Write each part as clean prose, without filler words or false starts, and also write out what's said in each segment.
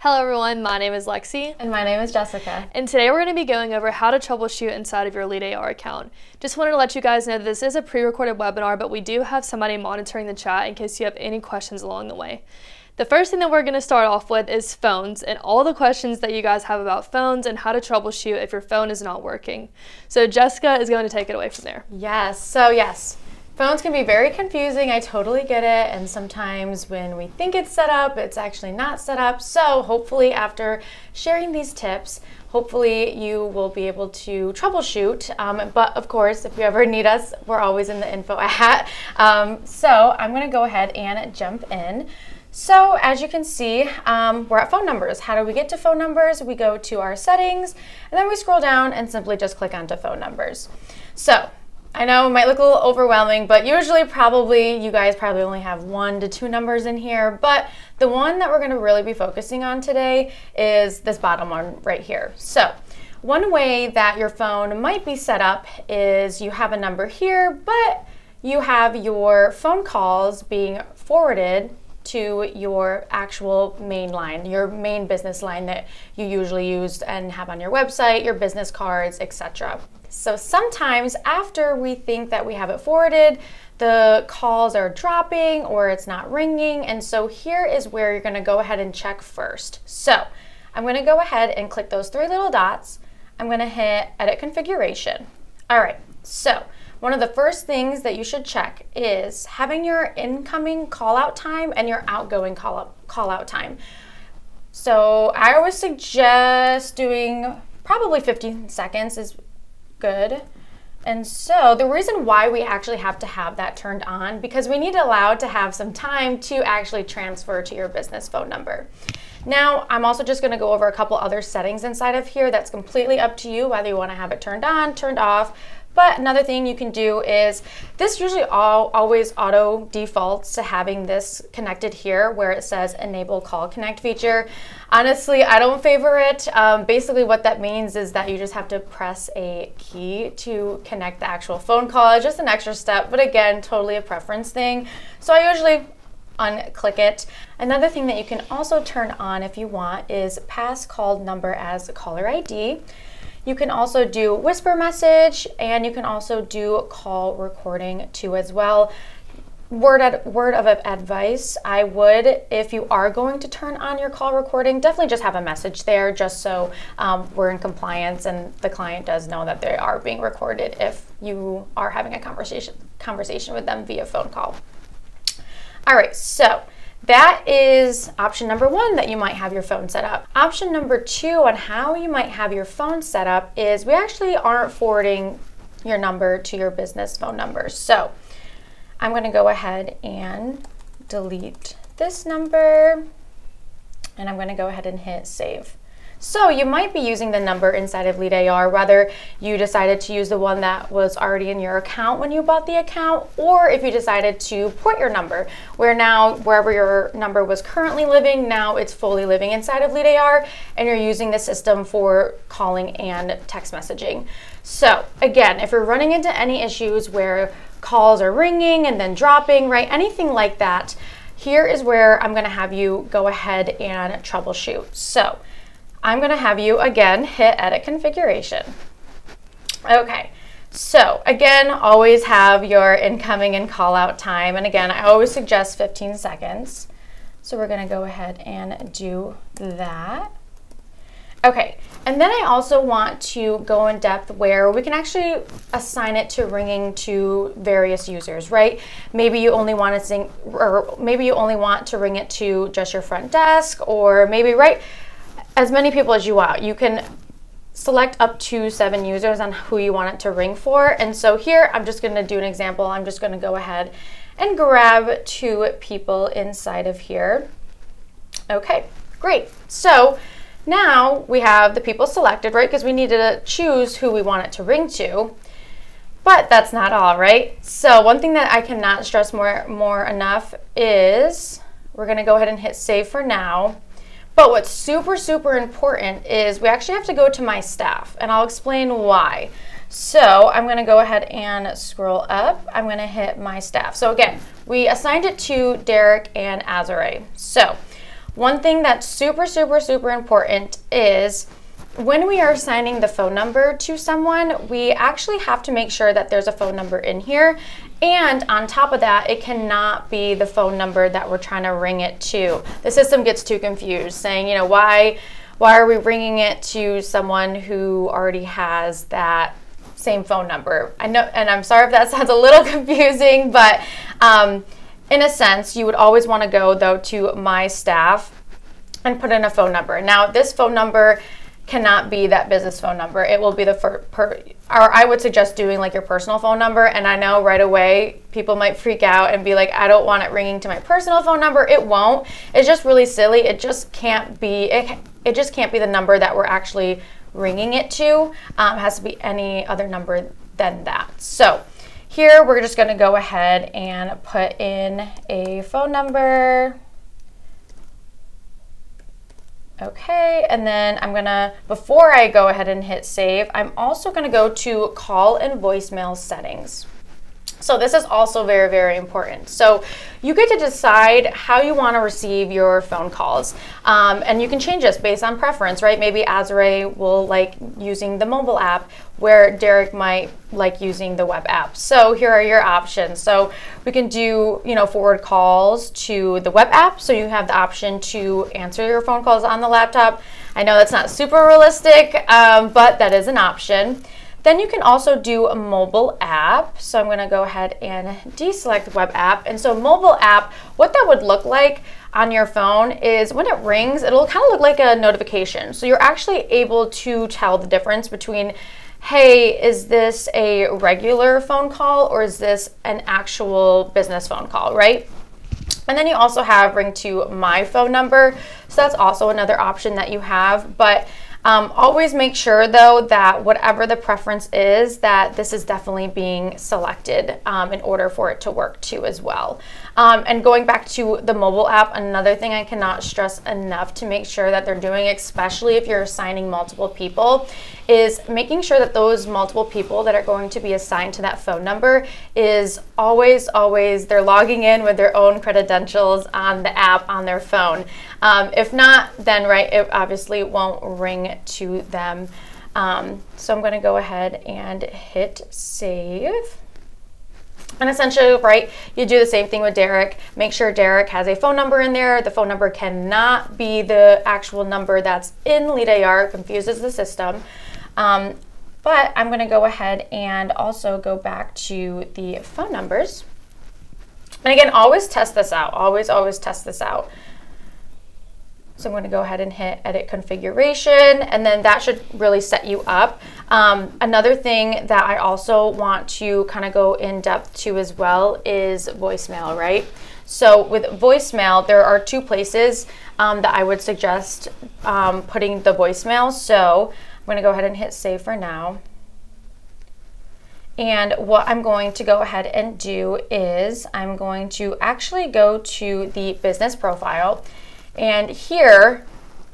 Hello everyone, my name is Lexi. And my name is Jessica. And today we're going to be going over how to troubleshoot inside of your LeadAR account. Just wanted to let you guys know that this is a pre-recorded webinar, but we do have somebody monitoring the chat in case you have any questions along the way. The first thing that we're going to start off with is phones and all the questions that you guys have about phones and how to troubleshoot if your phone is not working. So Jessica is going to take it away from there. Yes. Phones can be very confusing, I totally get it, and sometimes when we think it's set up, it's actually not set up. So hopefully after sharing these tips, hopefully you will be able to troubleshoot, but of course, if you ever need us, we're always in the info at. So I'm gonna go ahead and jump in. So as you can see, we're at phone numbers. How do we get to phone numbers? We go to our settings, and then we scroll down and simply just click onto phone numbers. So I know it might look a little overwhelming, but usually you guys probably only have 1 to 2 numbers in here, but the one that we're going to really be focusing on today is this bottom one right here. So one way that your phone might be set up is you have a number here, but you have your phone calls being forwarded to your actual main line, your main business line that you usually use and have on your website, your business cards, etc. So sometimes after we think that we have it forwarded, the calls are dropping or it's not ringing. And so here is where you're going to go ahead and check first. So I'm going to go ahead and click those 3 little dots. I'm going to hit Edit Configuration. All right, so one of the first things that you should check is having your incoming call out time and your outgoing call out time. So I always suggest doing probably 15 seconds is good. And so the reason why we actually have to have that turned on, because we need to have some time to actually transfer to your business phone number. Now, I'm also just going to go over a couple other settings inside of here. That's completely up to you whether you want to have it turned on, turned off. But another thing you can do is this usually always auto defaults to having this connected here where it says enable call connect feature. Honestly, I don't favor it. Basically what that means is that you just have to press a key to connect the actual phone call. It's just an extra step, but again, totally a preference thing. So I usually unclick it. Another thing that you can also turn on if you want is pass called number as caller ID. You can also do whisper message, and you can also do call recording too as well. Word of advice, I would, if you are going to turn on your call recording, definitely just have a message there just so we're in compliance and the client does know that they are being recorded if you are having a conversation with them via phone call. All right, so that is option number 1 that you might have your phone set up. Option number 2 on how you might have your phone set up is we actually aren't forwarding your number to your business phone number. So I'm going to go ahead and delete this number, and I'm going to go ahead and hit save. So you might be using the number inside of LeadAR, whether you decided to use the one that was already in your account when you bought the account, or if you decided to port your number, where now wherever your number was currently living, now it's fully living inside of LeadAR, and you're using the system for calling and text messaging. So again, if you're running into any issues where calls are ringing and then dropping, right, anything like that, here is where I'm going to have you go ahead and troubleshoot. So I'm going to have you again hit Edit Configuration. Okay, so again, always have your incoming and call out time. And again, I always suggest 15 seconds. So we're going to go ahead and do that. Okay, and then I also want to go in depth where we can actually assign it to ringing to various users, right? Maybe you only want to ring it to just your front desk, or maybe as many people as you want. You can select up to 7 users on who you want it to ring for. And so here, I'm just going to do an example. I'm just going to go ahead and grab 2 people inside of here. Okay, great. So now we have the people selected, right? Because we needed to choose who we want it to ring to. But that's not all, right? So one thing that I cannot stress more enough is we're going to go ahead and hit save for now. But what's super important is we actually have to go to my staff, and I'll explain why. So I'm going to go ahead and scroll up. I'm going to hit my staff. So again, we assigned it to Derek and Azure. So one thing that's super, super, super important is when we are assigning the phone number to someone, we actually have to make sure that there's a phone number in here. And on top of that, it cannot be the phone number that we're trying to ring it to. The system gets too confused, saying, you know, why are we ringing it to someone who already has that same phone number? I know, and I'm sorry if that sounds a little confusing, but in a sense, you would always want to go though to My Staff and put in a phone number. Now, this phone number cannot be that business phone number. It will be the or I would suggest doing like your personal phone number. And I know right away people might freak out and be like, I don't want it ringing to my personal phone number. It won't. It's just really silly. It just can't be. It just can't be the number that we're actually ringing it to. It has to be any other number than that. So here we're just going to go ahead and put in a phone number. Okay, and then I'm gonna, before I go ahead and hit save, I'm also gonna go to call and voicemail settings. So this is also very, very important. So you get to decide how you want to receive your phone calls. And you can change this based on preference, right? Maybe Azure will like using the mobile app, where Derek might like using the web app. So here are your options. So we can do, you know, forward calls to the web app. So you have the option to answer your phone calls on the laptop. I know that's not super realistic, but that is an option. Then you can also do a mobile app. So I'm gonna go ahead and deselect web app. And so mobile app, what that would look like on your phone is when it rings, it'll kind of look like a notification. So you're actually able to tell the difference between, hey, is this a regular phone call or is this an actual business phone call, right? And then you also have ring to my phone number. So that's also another option that you have. But always make sure though that whatever the preference is, that this is definitely being selected in order for it to work too as well. And going back to the mobile app, another thing I cannot stress enough to make sure that they're doing, especially if you're assigning multiple people, is making sure that those multiple people that are going to be assigned to that phone number is always, they're logging in with their own credentials on the app on their phone. If not, then right, it obviously won't ring to them. So I'm going to go ahead and hit save. And essentially, right, you do the same thing with Derek. Make sure Derek has a phone number in there. The phone number cannot be the actual number that's in LeadAR, confuses the system. But I'm going to go ahead and also go back to the phone numbers. And again, always test this out. Always test this out. So I'm going to go ahead and hit edit configuration, and then that should really set you up. Another thing that I also want to kind of go in depth to as well is voicemail, right? So with voicemail, there are two places that I would suggest putting the voicemail. So I'm going to go ahead and hit save for now. And what I'm going to go ahead and do is I'm going to actually go to the business profile. And here,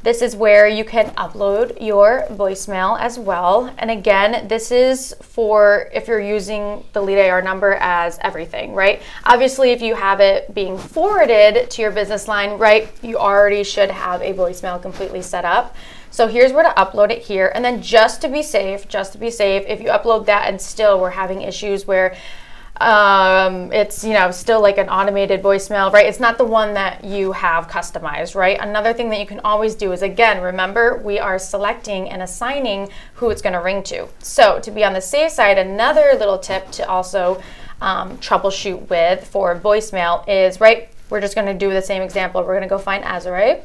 this is where you can upload your voicemail as well. And again, this is for if you're using the LeadAR number as everything, right? Obviously, if you have it being forwarded to your business line, right, you already should have a voicemail completely set up. So here's where to upload it here. And then just to be safe, if you upload that and still we're having issues where it's, you know, still like an automated voicemail, right? It's not the one that you have customized, right? Another thing that you can always do is, again, remember, we are selecting and assigning who it's going to ring to. So to be on the safe side, another little tip to also troubleshoot with for voicemail is, right, we're just going to do the same example. We're going to go find Azure.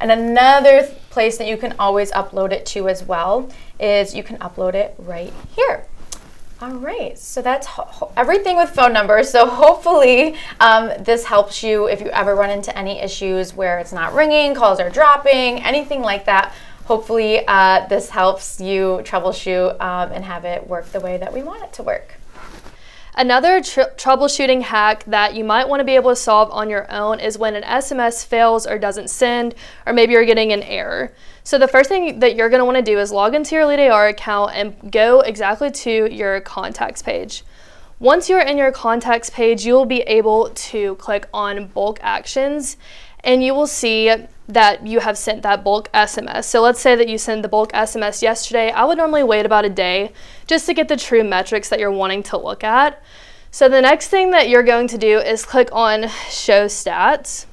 And another place that you can always upload it to as well is you can upload it right here. All right, so that's everything with phone numbers. So hopefully this helps you if you ever run into any issues where it's not ringing, calls are dropping, anything like that. Hopefully this helps you troubleshoot and have it work the way that we want it to work. Another troubleshooting hack that you might want to be able to solve on your own is when an SMS fails or doesn't send, or maybe you're getting an error. So the first thing that you're going to want to do is log into your LeadAR account and go exactly to your contacts page. Once you're in your contacts page, you'll be able to click on bulk actions. and you will see that you have sent that bulk SMS. So let's say that you sent the bulk SMS yesterday. I would normally wait about a day just to get the true metrics that you're wanting to look at. So the next thing that you're going to do is click on Show Stats.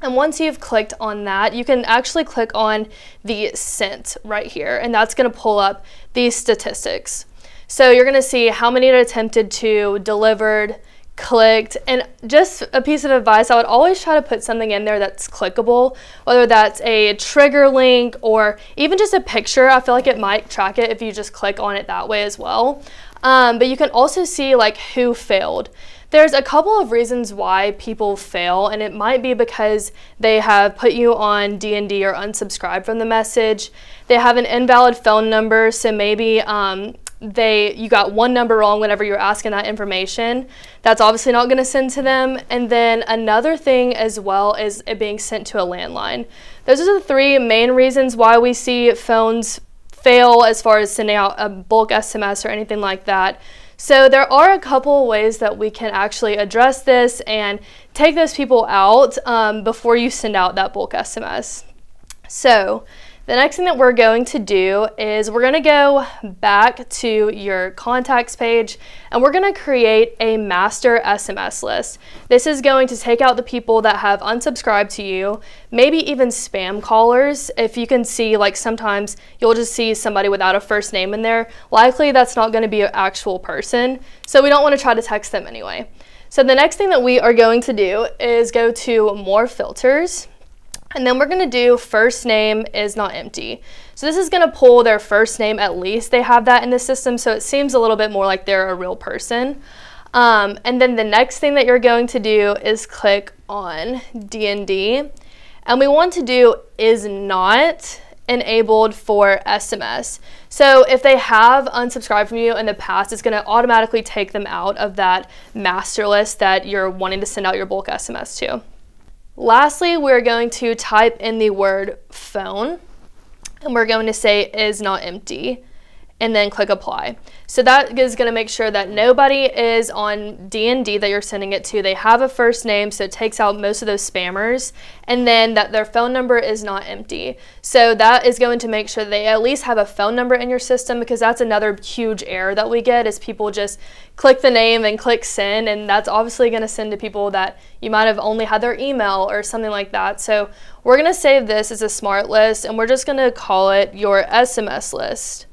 And once you've clicked on that, you can actually click on the sent right here, and that's going to pull up these statistics. So you're going to see how many it attempted to, delivered, clicked, and just a piece of advice, I would always try to put something in there that's clickable, whether that's a trigger link or even just a picture. I feel like it might track it if you just click on it that way as well. But you can also see like who failed. There's a couple of reasons why people fail, and it might be because they have put you on D&D or unsubscribed from the message. They have an invalid phone number, so maybe you got one number wrong whenever you're asking that information. That's obviously not going to send to them. And then another thing as well is it being sent to a landline. Those are the three main reasons why we see phones fail as far as sending out a bulk SMS or anything like that. So there are a couple of ways that we can actually address this and take those people out before you send out that bulk SMS. So the next thing that we're going to do is we're going to go back to your contacts page, and we're going to create a master SMS list. This is going to take out the people that have unsubscribed to you, maybe even spam callers. If you can see, like sometimes you'll just see somebody without a first name in there. Likely that's not going to be an actual person, so we don't want to try to text them anyway. So the next thing that we are going to do is go to More Filters. And then we're going to do first name is not empty. So this is going to pull their first name, at least they have that in the system, so it seems a little bit more like they're a real person. And then the next thing that you're going to do is click on D&D. And we want to do is not enabled for SMS. So if they have unsubscribed from you in the past, it's going to automatically take them out of that master list that you're wanting to send out your bulk SMS to. Lastly, we're going to type in the word phone, and we're going to say is not empty, and then click apply. So that is going to make sure that nobody is on D&D that you're sending it to. They have a first name, so it takes out most of those spammers, and then that their phone number is not empty. So that is going to make sure they at least have a phone number in your system, because that's another huge error that we get is people just click the name and click send, and that's obviously going to send to people that you might have only had their email or something like that. So we're going to save this as a smart list, and we're just going to call it your SMS list,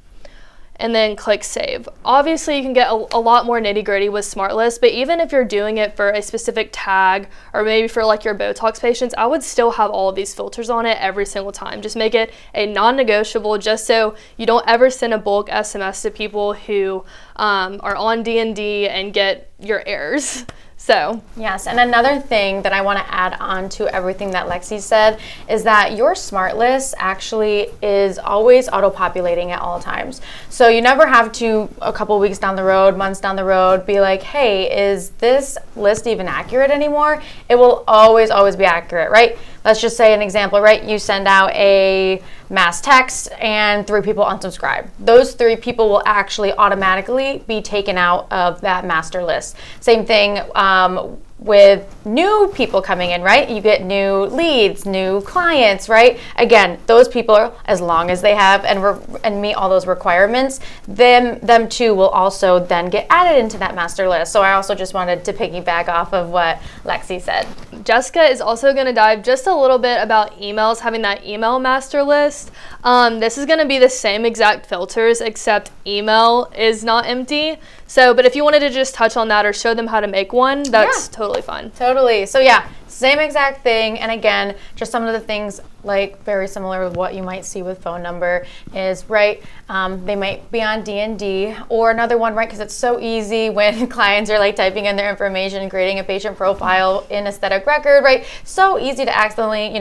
and then click save. Obviously you can get a lot more nitty gritty with smart lists, but even if you're doing it for a specific tag or maybe for like your Botox patients, I would still have all of these filters on it every single time. Just make it a non-negotiable, just so you don't ever send a bulk SMS to people who are on D&D and get your errors. So yes, and another thing that I want to add on to everything that Lexi said is that your smart list actually is always auto-populating at all times. So you never have to, a couple weeks down the road, months down the road, be like, hey, is this list even accurate anymore? It will always, always be accurate, right? Let's just say an example, right? You send out a mass text and 3 people unsubscribe. Those 3 people will actually automatically be taken out of that master list. Same thing with new people coming in, right? You get new leads, new clients, right? Again, those people, as long as they have and meet all those requirements, them too will also then get added into that master list. So I also just wanted to piggyback off of what Lexi said. Jessica is also going to dive just a little bit about emails, having that email master list. This is going to be the same exact filters, except email is not empty. So, but if you wanted to just touch on that or show them how to make one, that's totally fine. Totally. So yeah, same exact thing. And again, just some of the things like very similar with what you might see with phone number is, right, they might be on D&D, or another one, right, because it's so easy when clients are like typing in their information, creating a patient profile in aesthetic record, right? So easy to accidentally,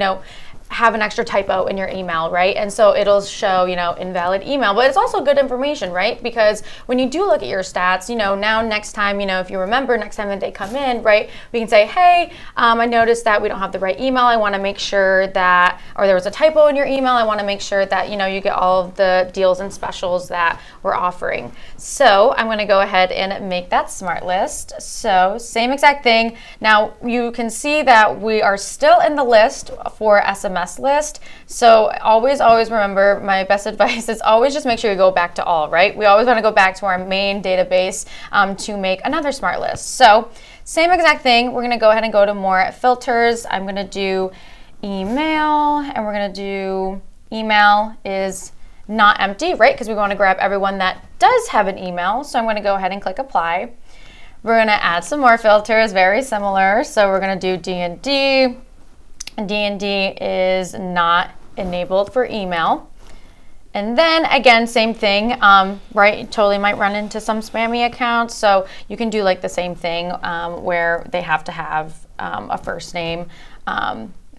have an extra typo in your email, right? And so it'll show, invalid email, but it's also good information, right? Because when you do look at your stats, now next time, if you remember next time that they come in, right, we can say, hey, I noticed that we don't have the right email. I want to make sure that, or there was a typo in your email. I want to make sure that, you get all of the deals and specials that we're offering. So I'm going to go ahead and make that smart list. So same exact thing. Now you can see that we are still in the list for SMS list. So always remember, my best advice is always just make sure you go back to all, right? We always want to go back to our main database to make another smart list. So same exact thing. We're going to go ahead and go to more filters. I'm going to do email, and we're going to do email is not empty, right? Because we want to grab everyone that does have an email. So I'm going to go ahead and click apply. We're going to add some more filters, very similar. So we're going to do D&D. D&D is not enabled for email. And then again, same thing, right? Totally might run into some spammy accounts. So you can do like the same thing where they have to have a first name.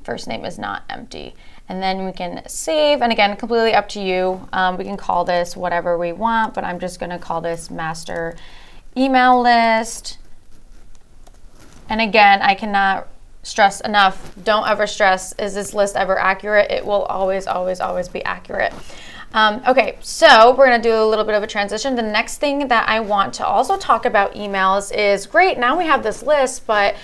First name is not empty. And then we can save, and again, completely up to you. We can call this whatever we want, but I'm just gonna call this master email list. And again, I cannot stress enough, don't ever stress, is this list ever accurate? It will always be accurate. Okay, so we're gonna do a little bit of a transition. The next thing that I want to also talk about emails is, great, now we have this list, but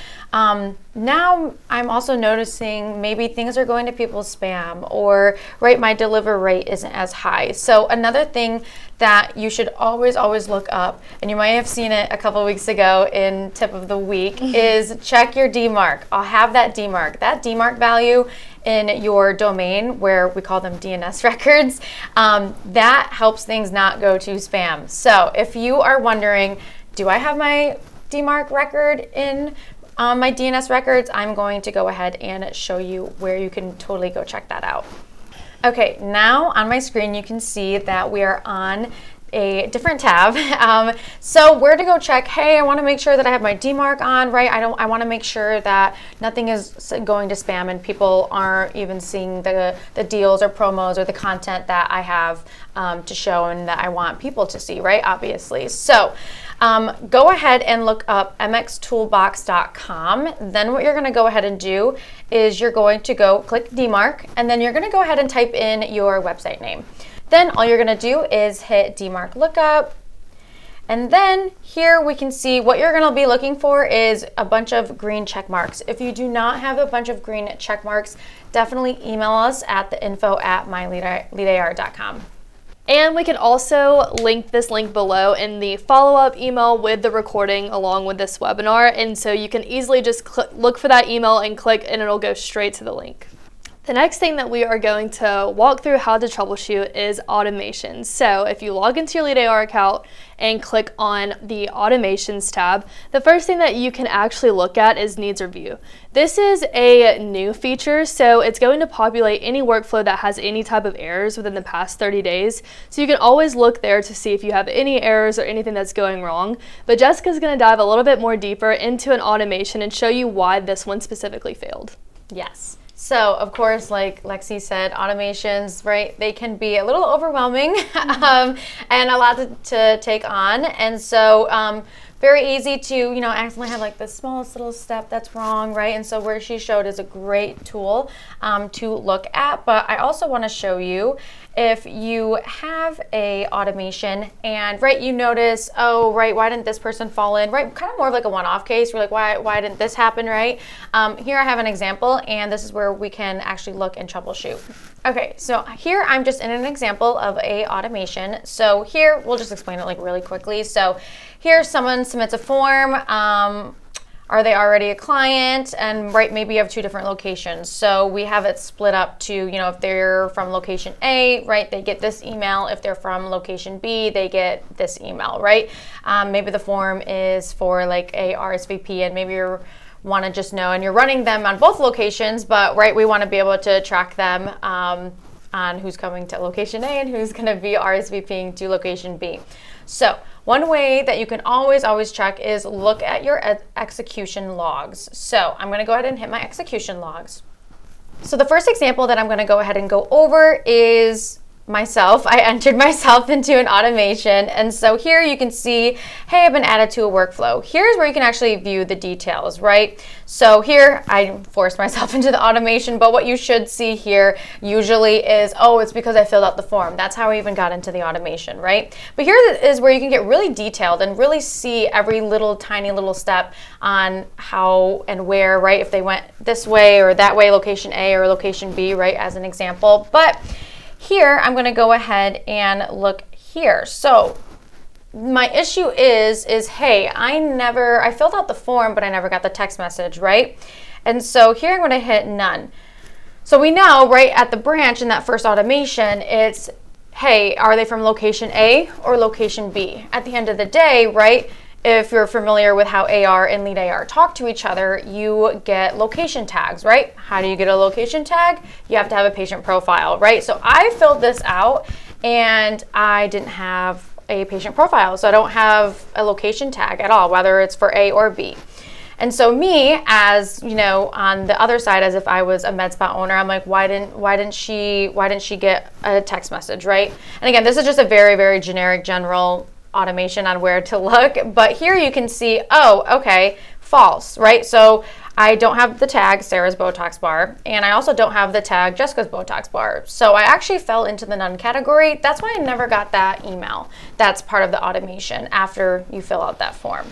now I'm also noticing maybe things are going to people's spam, or right, my deliver rate isn't as high. So another thing that you should always look up, and you might have seen it a couple weeks ago in tip of the week, is check your DMARC. I'll have that DMARC. That DMARC value in your domain, where we call them DNS records, that helps things not go to spam. So if you are wondering, do I have my DMARC record in my DNS records, I'm going to go ahead and show you where you can totally go check that out. Okay, now on my screen you can see that we are on a different tab. So where to go check, hey, I want to make sure that I have my DMARC on, right? I want to make sure that nothing is going to spam and people aren't even seeing the deals or promos or the content that I have to show and that I want people to see, right? Obviously. So go ahead and look up mxtoolbox.com. Then what you're going to go ahead and do is you're going to go click DMARC, and then you're going to go ahead and type in your website name. Then all you're going to do is hit DMARC lookup. And then here we can see what you're going to be looking for is a bunch of green check marks. If you do not have a bunch of green check marks, definitely email us at the info@myleadar.com. And we can also link this link below in the follow-up email with the recording along with this webinar. And so you can easily just look for that email and click, and it'll go straight to the link. The next thing that we are going to walk through how to troubleshoot is automations. So if you log into your LeadAR account and click on the automations tab, the first thing that you can actually look at is needs review. This is a new feature, so it's going to populate any workflow that has any type of errors within the past 30 days. So you can always look there to see if you have any errors or anything that's going wrong. But Jessica's going to dive a little bit more deeper into an automation and show you why this one specifically failed. Yes. So, of course, like Lexi said, automations, right, they can be a little overwhelming and a lot to take on. And so, very easy to, accidentally have like the smallest little step that's wrong, right? And so where she showed is a great tool to look at. But I also want to show you if you have a automation and, right, you notice, oh, right, why didn't this person fall in, right? Kind of more of like a one-off case. You're like, why didn't this happen, right? Here I have an example, and this is where we can actually look and troubleshoot. Okay, so here I'm just in an example of a automation. So here, we'll just explain it like really quickly. So here someone submits a form. Are they already a client? And right, maybe you have two different locations. So we have it split up to, if they're from location A, right, they get this email. If they're from location B, they get this email, right? Maybe the form is for like a RSVP, and maybe you want to just know, and you're running them on both locations, but right, we want to be able to track them on who's coming to location A and who's going to be RSVPing to location B. So one way that you can always check is look at your execution logs. So I'm going to go ahead and hit my execution logs. So the first example that I'm going to go ahead and go over is myself. I entered myself into an automation, and so here you can see, hey, I've been added to a workflow. Here's where you can actually view the details, right? So here I forced myself into the automation, but what you should see here usually is, oh, it's because I filled out the form. That's how I even got into the automation, right? But here is where you can get really detailed and really see every little tiny little step on how and where, right? If they went this way or that way, location A or location B, right, as an example. But here, I'm going to go ahead and look here. So my issue is hey, I filled out the form, but I never got the text message, right? And so here I'm going to hit none. So we know, right, at the branch in that first automation, it's, hey, are they from location A or location B? At the end of the day, right, if you're familiar with how AR and LeadAR talk to each other, you get location tags, right? How do you get a location tag? You have to have a patient profile, right? So I filled this out and I didn't have a patient profile. So I don't have a location tag at all, whether it's for A or B. And so me, as you know, on the other side, as if I was a med spa owner, I'm like, why didn't she get a text message, right? And again, this is just a very, very generic, general automation on where to look, but here you can see, oh, okay, false, right? So I don't have the tag Sarah's Botox bar, and I also don't have the tag Jessica's Botox bar. So I actually fell into the none category. That's why I never got that email. That's part of the automation after you fill out that form.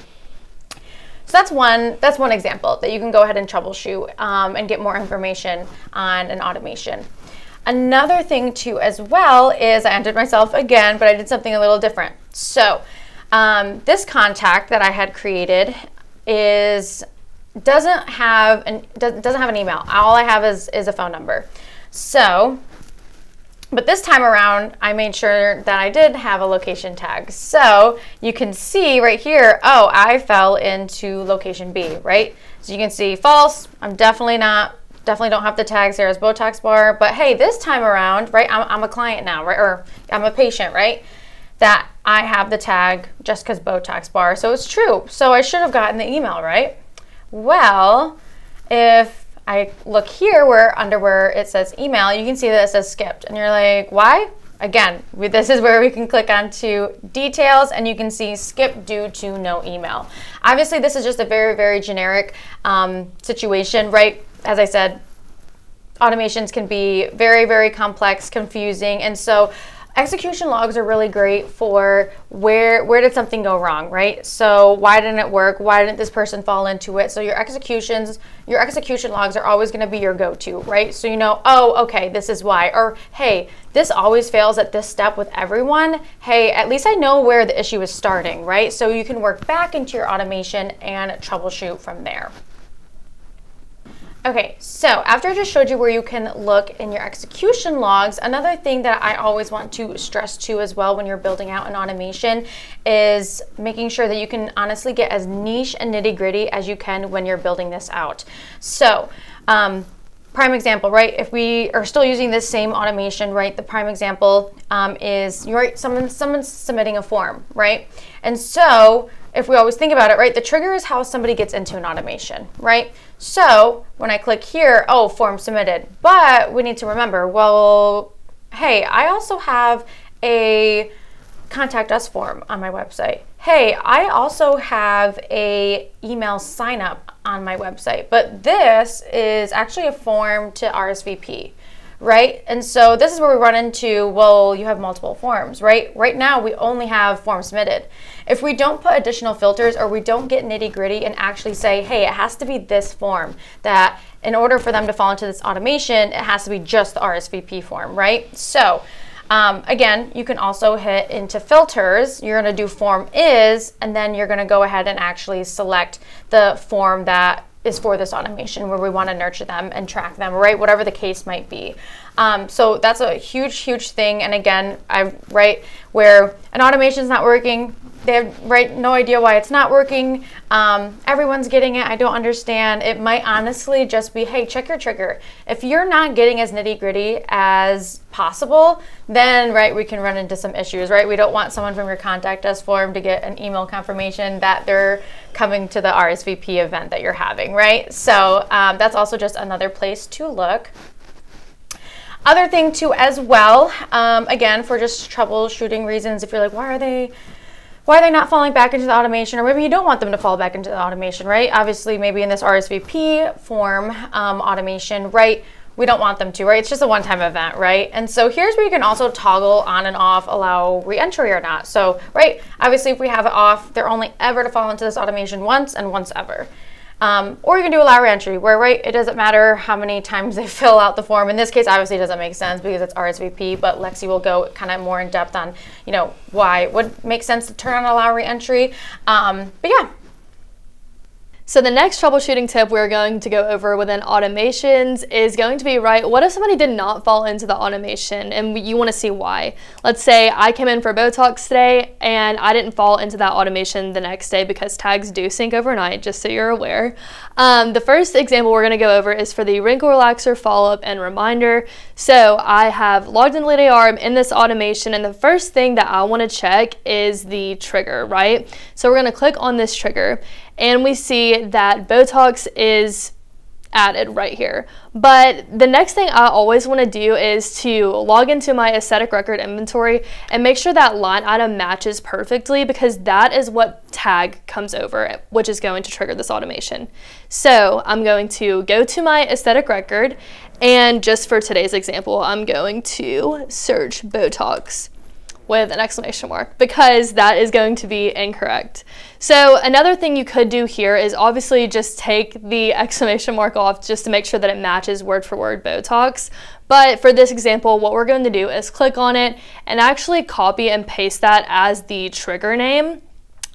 So that's one example that you can go ahead and troubleshoot and get more information on an automation. Another thing too as well is I entered myself again, but I did something a little different. So this contact that I had created doesn't have an email. All I have is a phone number. So, but this time around, I made sure that I did have a location tag. So you can see right here, oh, I fell into location B, right? So you can see false. I'm definitely don't have the tag Sarah's Botox bar, but hey, this time around, right, I'm a client now, right, or I'm a patient, right, that I have the tag Jessica's Botox bar, so it's true. So I should have gotten the email, right? Well, if I look here where it says email, you can see that it says skipped, and you're like, why? Again, this is where we can click onto details and you can see skip due to no email. Obviously, this is just a very, very generic situation, right? As I said, automations can be very, very complex, confusing, and so execution logs are really great for where did something go wrong, right? So why didn't it work? Why didn't this person fall into it? So your execution logs are always going to be your go-to, right? So you know, oh, okay, this is why. Or hey, this always fails at this step with everyone. Hey, at least I know where the issue is starting, right? So you can work back into your automation and troubleshoot from there. Okay, so after I just showed you where you can look in your execution logs, another thing that I always want to stress to as well when you're building out an automation is making sure that you can honestly get as niche and nitty-gritty as you can when you're building this out. So, prime example, right? If we are still using this same automation, right? The prime example is someone's submitting a form, right? And so if we always think about it, right, the trigger is how somebody gets into an automation, right? So when I click here, oh, form submitted. But we need to remember, well, hey, I also have a contact us form on my website. Hey, I also have a email sign up on my website, but this is actually a form to RSVP, right? And so this is where we run into, well, you have multiple forms, right? Right now, we only have form submitted. If we don't put additional filters or we don't get nitty gritty and actually say, hey, it has to be this form, that in order for them to fall into this automation, it has to be just the RSVP form, right? So again, you can also hit into filters. You're going to do form is, and then you're going to go ahead and actually select the form that is for this automation where we want to nurture them and track them, right? Whatever the case might be. So that's a huge, huge thing. And again, where an automation is not working, they have no idea why it's not working. Everyone's getting it. I don't understand. It might honestly just be, hey, check your trigger. If you're not getting as nitty gritty as possible, then we can run into some issues, right? We don't want someone from your contact us form to get an email confirmation that they're coming to the RSVP event that you're having, right? So that's also just another place to look. Other thing too as well, again, for just troubleshooting reasons, if you're like, why are they not falling back into the automation? Or maybe you don't want them to fall back into the automation, right? Obviously, maybe in this RSVP form automation, right? We don't want them to, right? It's just a one-time event, right? And so here's where you can also toggle on and off, allow re-entry or not. So, right, obviously if we have it off, they're only ever to fall into this automation once and once ever. Or you can do allow re-entry where, right, it doesn't matter how many times they fill out the form. In this case, obviously it doesn't make sense because it's RSVP, but Lexi will go kind of more in depth on, you know, why it would make sense to turn on allow re-entry. But yeah. So the next troubleshooting tip we're going to go over within automations is going to be, right, what if somebody did not fall into the automation and you want to see why? Let's say I came in for Botox today and I didn't fall into that automation the next day because tags do sync overnight, just so you're aware. The first example we're going to go over is for the wrinkle relaxer follow-up and reminder. So I have logged into LeadAR, I'm in this automation, and the first thing that I want to check is the trigger, right? So we're going to click on this trigger, and we see that Botox is added right here. But the next thing I always want to do is to log into my aesthetic record inventory and make sure that line item matches perfectly, because that is what tag comes over, which is going to trigger this automation. So I'm going to go to my aesthetic record, and just for today's example, I'm going to search Botox with an exclamation mark, because that is going to be incorrect. So another thing you could do here is obviously just take the exclamation mark off just to make sure that it matches word for word Botox. But for this example, what we're going to do is click on it and actually copy and paste that as the trigger name.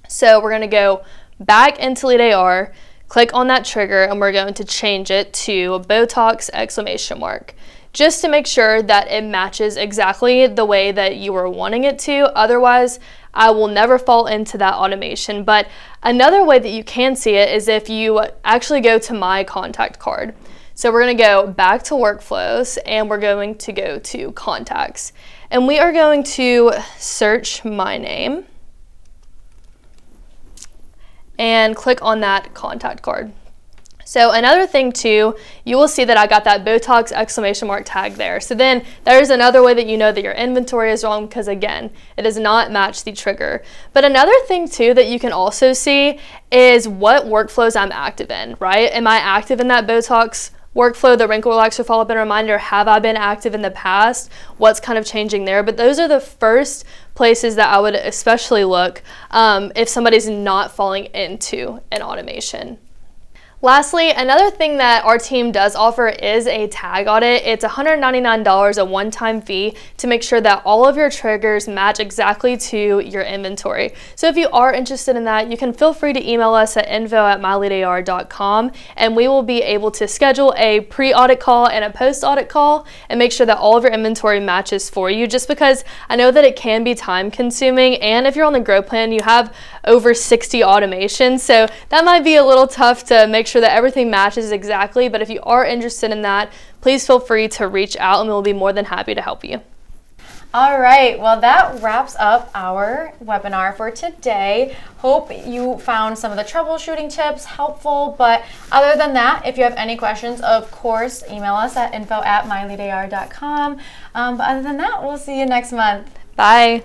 So we're going to go back into LeadAR, click on that trigger, and we're going to change it to Botox exclamation mark, just to make sure that it matches exactly the way that you were wanting it to. Otherwise, I will never fall into that automation. But another way that you can see it is if you actually go to my contact card. So we're going to go back to workflows, and we're going to go to contacts, and we are going to search my name and click on that contact card. So another thing too, you will see that I got that Botox exclamation mark tag there. So then there's another way that you know that your inventory is wrong, because again, it does not match the trigger. But another thing too that you can also see is what workflows I'm active in, right? Am I active in that Botox workflow, the wrinkle relaxer follow-up and reminder? Have I been active in the past? What's kind of changing there? But those are the first places that I would especially look if somebody's not falling into an automation. Lastly, another thing that our team does offer is a tag audit. It's $199, a one-time fee, to make sure that all of your triggers match exactly to your inventory. So if you are interested in that, you can feel free to email us at info@myleadar.com, and we will be able to schedule a pre-audit call and a post-audit call and make sure that all of your inventory matches for you, just because I know that it can be time-consuming, and if you're on the Grow Plan, you have over 60 automations, so that might be a little tough to make sure that everything matches exactly. But if you are interested in that, please feel free to reach out, and we'll be more than happy to help you. All right, well, that wraps up our webinar for today. Hope you found some of the troubleshooting tips helpful, but other than that, if you have any questions, of course, email us at info@myleadar.com. But other than that, we'll see you next month. Bye.